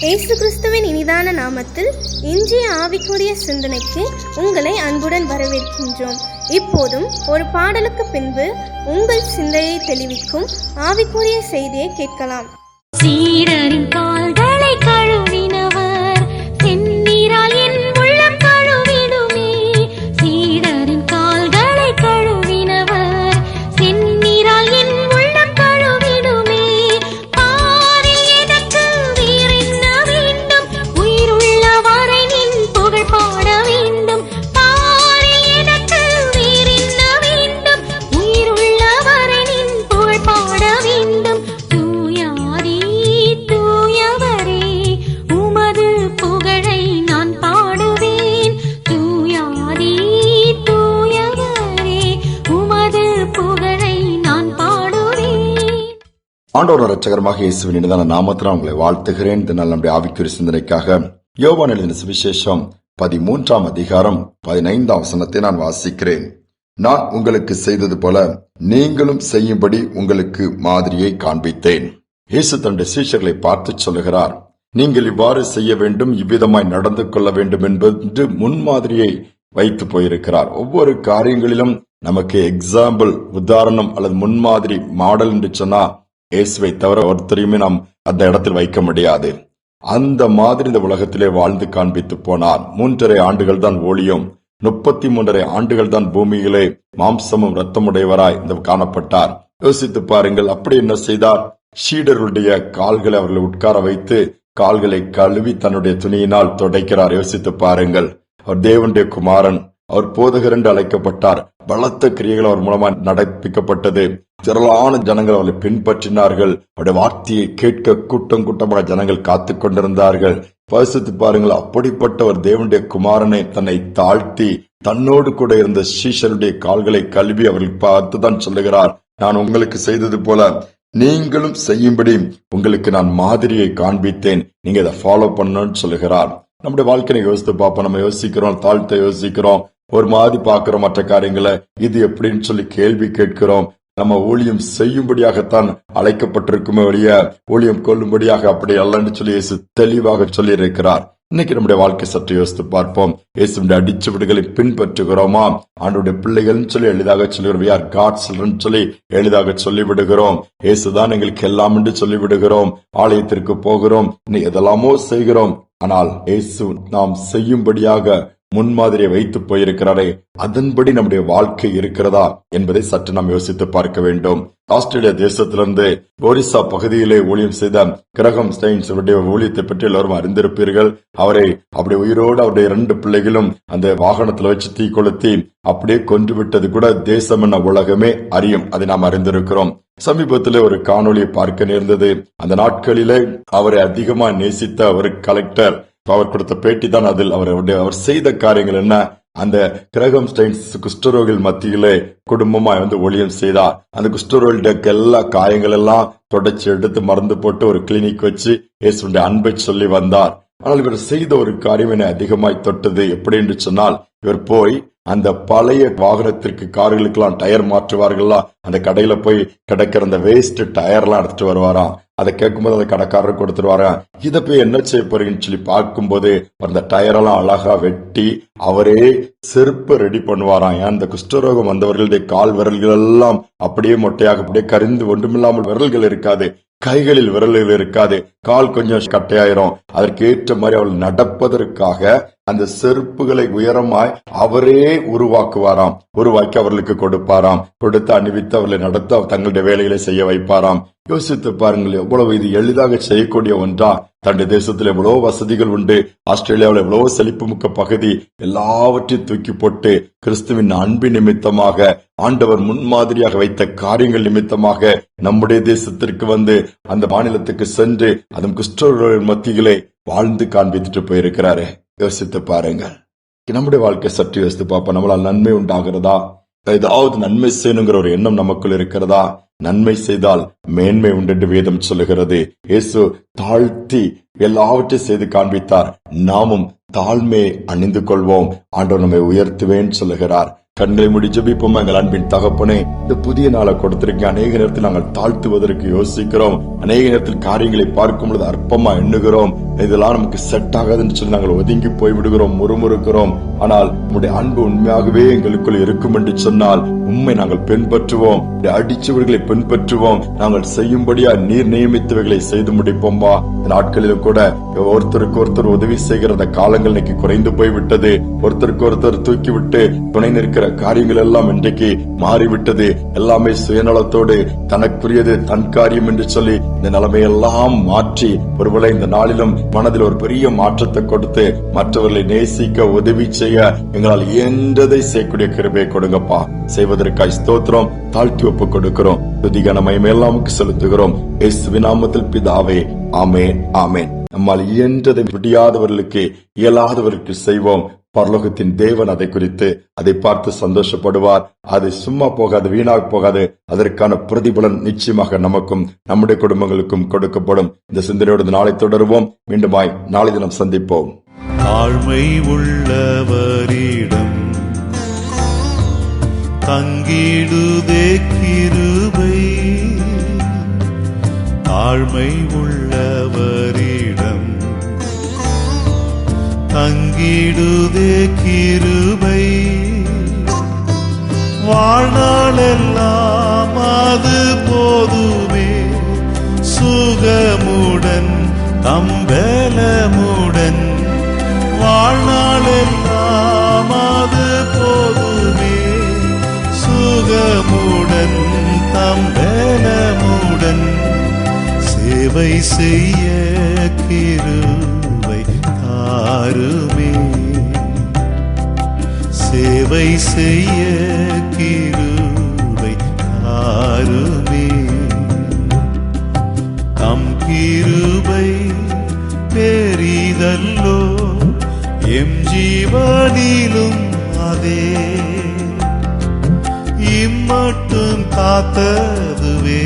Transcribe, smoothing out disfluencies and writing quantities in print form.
இயேசு கிறிஸ்துவின் இனிதான நாமத்தில் இன்றைய ஆவிக்குரிய சிந்தனைக்கு உங்களை அன்புடன் வரவேற்கின்றோம். இப்போதும் ஒரு பாடலுக்கு பின்பு உங்கள் சிந்தையை தெளிவிக்கும் ஆவிக்குரிய செய்தியை கேட்கலாம். சீடரின் கால்களை கழுவினவர் செந்நீரால் என் உள்ளம் கழுவிடுமே. சீடரின் கால்களை கழுவினவர் செந்நீரால் என் உள்ளம் கழுவிடுமே. பாரில் எனக்கு வேறென்ன வேண்டும்? உயிருள்ள வரை நின் புகழ் பாட வேண்டும். பாரில் எனக்கு வேறென்ன வேண்டும்? உயிருள்ள வரை நின் புகழ் பாட வேண்டும். ஆண்டவர் இரட்சகருமாக இயேசுவின் இனிதான நாமத்தில் உங்களை வாழ்த்துகிறேன். இதனால் நம்முடைய ஆவிக்குரிய சிந்தனைக்காக யோவான் எழுதின சுவிசேஷம் 13ஆம் அதிகாரம் 15ஆம் வசனத்தை நான் வாசிக்கிறேன். நான் உங்களுக்கு செய்தது போல நீங்களும் செய்யும்படி உங்களுக்கு மாதிரியை காண்பித்தேன். இயேசு தன்னுடைய சீஷர்களை பார்த்து சொல்லுகிறார், நீங்கள் இவ்வாறு செய்ய வேண்டும், இவ்விதமாய் நடந்து கொள்ள வேண்டும் என்பது முன்மாதிரியை வைத்து போயிருக்கிறார். ஒவ்வொரு காரியங்களிலும் நமக்கு எக்ஸாம்பிள், உதாரணம் அல்லது முன்மாதிரி, மாடல் என்று சொன்னா இயேசுவை தவிர ஒருத்தரையுமே நாம் அந்த இடத்தில் வைக்க முடியாது. அந்த மாதிரி இந்த உலகத்திலே வாழ்ந்து காண்பித்து போனார். 3.5 ஆண்டுகள் தான் ஊழியம், 33.5 ஆண்டுகள் தான் பூமியிலே மாம்சமும் இரத்தமுடையவராய் காணப்பட்டார். யோசித்து பாருங்கள், அப்படி என்ன செய்தார்? சீடர்களுடைய கால்களை அவர்களை உட்கார வைத்து கால்களை கழுவி தன்னுடைய துணியினால் துடைக்கிறார். யோசித்து பாருங்கள், அவர் தேவனுடைய குமாரன், அவர் போதகர் என்று அழைக்கப்பட்டார். பலத்த கிரியைகள் அவர் மூலமாக நடப்பிக்கப்பட்டது. திரளான ஜனங்கள் அவர்களை பின்பற்றினார்கள். அவருடைய வார்த்தையை கேட்க கூட்டம் கூட்டமாக ஜனங்கள் காத்து கொண்டிருந்தார்கள். பரிசுத்து பாருங்கள், அப்படிப்பட்ட ஒரு தேவனுடைய குமாரனை தன்னை தாழ்த்தி தன்னோடு கூட இருந்த சீஷருடைய கால்களை கழுவி அவர்கள் பார்த்துதான் சொல்லுகிறார், நான் உங்களுக்கு செய்தது போல நீங்களும் செய்யும்படி உங்களுக்கு நான் மாதிரியை காண்பித்தேன், நீங்க இதை ஃபாலோ பண்ணணும்னு சொல்லுகிறார். நம்முடைய வாழ்க்கையை யோசித்து பார்ப்போம். நம்ம யோசிக்கிறோம், தாழ்த்த யோசிக்கிறோம், ஒரு மாதிரி பார்க்கிறோம், மற்ற காரியங்களை இது எப்படின்னு சொல்லி கேள்வி கேட்கிறோம். நம்ம ஊழியம் செய்யும்படியாகத்தான் அழைக்கப்பட்டிருக்குமே ஒழிய ஊழியம் கொள்ளும்படியாக அப்படி அல்லன்னு சொல்லி இயேசு தெளிவாக சொல்லி இருக்கிறார். இன்னைக்கு நம்முடைய வாழ்க்கை சற்று யோசித்து பார்ப்போம். இயேசுடைய அடிச்சு விடுகளை பின்பற்றுகிறோமா? ஆண்டோடைய பிள்ளைகள் சொல்லி எளிதாக சொல்லுகிறோம். We are God's children சொல்லி எளிதாக சொல்லிவிடுகிறோம். இயேசுதான் எங்களுக்கு எல்லாம் என்று சொல்லிவிடுகிறோம். ஆலயத்திற்கு போகிறோம், இன்னைக்கு எதெல்லாமோ செய்கிறோம். ஆனால் இயேசு நாம் செய்யும்படியாக முன்மாதிரியை வைத்து போயிருக்கிறாரே, அதன்படி நம்முடைய வாழ்க்கை இருக்கிறதா என்பதை சற்று நாம் யோசித்து பார்க்க வேண்டும். ஆஸ்திரேலியா தேசத்திலிருந்து ஒரிசா பகுதியிலே ஊழியம் செய்த கிரகம் ஸ்டெயின்ஸ் ஊழியத்தை பற்றி எல்லாரும் அறிந்திருப்பீர்கள். அவரை அப்படி உயிரோடு அவருடைய 2 பிள்ளைகளும் அந்த வாகனத்தில் வச்சு தீ கொளுத்தி அப்படியே கொன்று விட்டது கூட தேசம் என உலகமே அறியும். அதை நாம் அறிந்திருக்கிறோம். சமீபத்தில் ஒரு காணொலியை பார்க்க நேர்ந்தது. அந்த நாட்களிலே அவரை அதிகமா நேசித்த ஒரு கலெக்டர் அவர் கொடுத்த பேட்டி தான் அதில் அவர் செய்த காரியங்கள் என்ன? அந்த கிரகம் ஸ்டெயின்ஸ் குஷ்டரோகிகள் மத்தியிலே குடும்பமா ஊழியம் செய்தார். அந்த குஷ்டரோகிகளுக்கு எல்லா காயங்கள் எல்லாம் தொடச்சி எடுத்து மருந்து போட்டு ஒரு கிளினிக் வச்சு இயேசுடைய அன்பை சொல்லி வந்தார். ஆனால் இவர் செய்த ஒரு காரியம் என்னை அதிகமாய் தொட்டது. எப்படி என்று சொன்னால், இவர் போய் அந்த பழைய வாகனத்திற்கு கார்களுக்கெல்லாம் டயர் மாற்றுவார்களா, அந்த கடையில போய் கிடைக்கிற அந்த வேஸ்ட் டயர்லாம் எடுத்துட்டு வருவாராம். அதை கேட்கும்போது அந்த கடைக்காரர் கொடுத்துருவாராம். இதை போய் என்ன செய்ய போறீங்கன்னு சொல்லி பார்க்கும்போது அந்த டயரெல்லாம் அழகா வெட்டி அவரே செருப்பு ரெடி பண்ணுவாராம். ஏன், அந்த குஷ்டரோகம் வந்தவர்களுடைய கால் விரல்கள் எல்லாம் அப்படியே மொட்டையாக அப்படியே கரிந்து ஒன்றுமில்லாமல் விரல்கள் இருக்காது, கைகளில் விரல்கள் இருக்காது, கால் கொஞ்சம் கட்டையாயிரும். அதற்கு ஏற்ற மாதிரி அவர்கள் நடப்பதற்காக அந்த செருப்புகளை உயரமாய் அவரே உருவாக்குவாராம். உருவாக்கி அவர்களுக்கு கொடுப்பாராம். கொடுத்து அணிவித்து அவர்களை நடத்த தங்களுடைய வேலைகளை செய்ய வைப்பாராம். யோசித்து பாருங்கள், எவ்வளவு இது எளிதாக செய்யக்கூடிய ஒன்றா? தன்னுடைய தேசத்தில் எவ்வளவு வசதிகள் உண்டு, ஆஸ்திரேலியாவில் எவ்வளவு செழிப்புமிக்க பகுதி, எல்லாவற்றையும் தூக்கி போட்டு கிறிஸ்துவின் அன்பின் நிமித்தமாக ஆண்டவர் முன்மாதிரியாக வைத்த காரியங்கள் நிமித்தமாக நம்முடைய தேசத்திற்கு அந்த மாநிலத்துக்கு சென்று அதன் குஷ்டரோகிகள் மத்தியிலே வாழ்ந்து காண்பித்துட்டு போயிருக்கிறாரு. யோசித்து பாருங்கள். நம்முடைய வாழ்க்கை சற்று யோசித்து பார்ப்போம். நம்மளால் நன்மை உண்டாகிறதா? ஏதாவது நன்மை செய்யணுங்கிற ஒரு எண்ணம் நமக்குள் இருக்கிறதா? நன்மை செய்தால் மேன்மை உண்டு வேதம் சொல்லுகிறது. இயேசு தாழ்த்தி எல்லாவற்றையும் செய்து காண்பித்தார். நாமும் தாழ்மையை அணிந்து கொள்வோம். ஆண்டவர் நம்மை உயர்த்துவேன் சொல்லுகிறார். கண்களை மூடி ஜெபிப்போம். எங்கள் அன்பின் தகப்பனே, இந்த புதிய நாளை கொடுத்திருக்கீங்க. அநேக நேரத்தில் நாங்கள் தாழ்த்துவதற்கு யோசிக்கிறோம். அநேக நேரத்தில் காரியங்களை பார்க்கும் பொழுது அற்பமா எண்ணுகிறோம். இதெல்லாம் நமக்கு செட் ஆகாதுன்னு சொல்லி நாங்கள் ஒதுங்கி போய்விடுகிறோம், முறுமுறுக்கிறோம். ஆனால் உம்முடைய அன்பு உண்மையாகவே எங்களுக்குள் இருக்கும் என்று சொன்னால் உண்மை நாங்கள் பின்பற்றுவோம். அடிச்சவர்களை பின்பற்றுவோம். நாங்கள் செய்யும்படியா நீர் நியமித்தவைகளை செய்து முடிப்போம்பா. இந்த நாட்களிலும் கூட ஒருத்தருக்கு ஒருத்தர் உதவி செய்கிற அந்த காலங்கள் இன்னைக்கு குறைந்து போய்விட்டது. ஒருத்தருக்கு ஒருத்தர் தூக்கிவிட்டு துணை நிற்கிற காரியங்கள் எல்லாம் இன்றைக்கு மாறிவிட்டது. எல்லாமே சுயநலத்தோடு தனக்குரியது தன் காரியம் என்று சொல்லி இந்த நிலைமையெல்லாம் மாற்றி ஒருவேளை இந்த நாளிலும் மனதில் ஒரு பெரிய மாற்றத்தை கொடுத்து மற்றவர்களை நேசிக்க உதவி செய்ய எங்களால் இயன்றதை செய்யக்கூடிய கிருபையை கொடுங்கப்பா. செய்வதற்காய் ஸ்தோத்திரம், தாழ்த்தி ஒப்புக் கொடுக்கிறோம். துதிகான மகிமையெல்லாம் செலுத்துகிறோம். இயேசுவின் நாமத்தில் பிதாவே, ஆமென், ஆமென். நம்மால் இயன்றதை முடியாதவர்களுக்கு இயலாதவர்களுக்கு செய்வோம். பரலோகத்தின் தேவன் அதை குறித்து அதை பார்த்து சந்தோஷப்படுவார். அது சும்மா போகாது, வீணாக போகாது. அதற்கான பிரதிபலன் நிச்சயமாக நமக்கும் நம்முடைய குடும்பங்களுக்கும் கொடுக்கப்படும். இந்த சிந்தனையோடு நாளை தொடருவோம். மீண்டுமாய் நாளை தினம் சந்திப்போம். தாழ்மை உள்ளவரிடம் தங்கிடுதே கிருபை, தாழ்மை உள்ளவரிடம் தங்கிடுதே கிருபை, வாழ்நாளெல்லாம் அது போதுமே, சுகமுடன் தம்பலமுடன், வாழ்நாளெல்லாம் அது போதுமே, சுகமுடன் தம்பலமுடன், சேவை செய்ய கிருபை தாருமே, சேவை செய்ய கிருபை தாருமே, தம் கிருபை பெரிதல்லோ, எம் ஜீவனிலும் அதே, இம்மட்டும் காத்ததுவே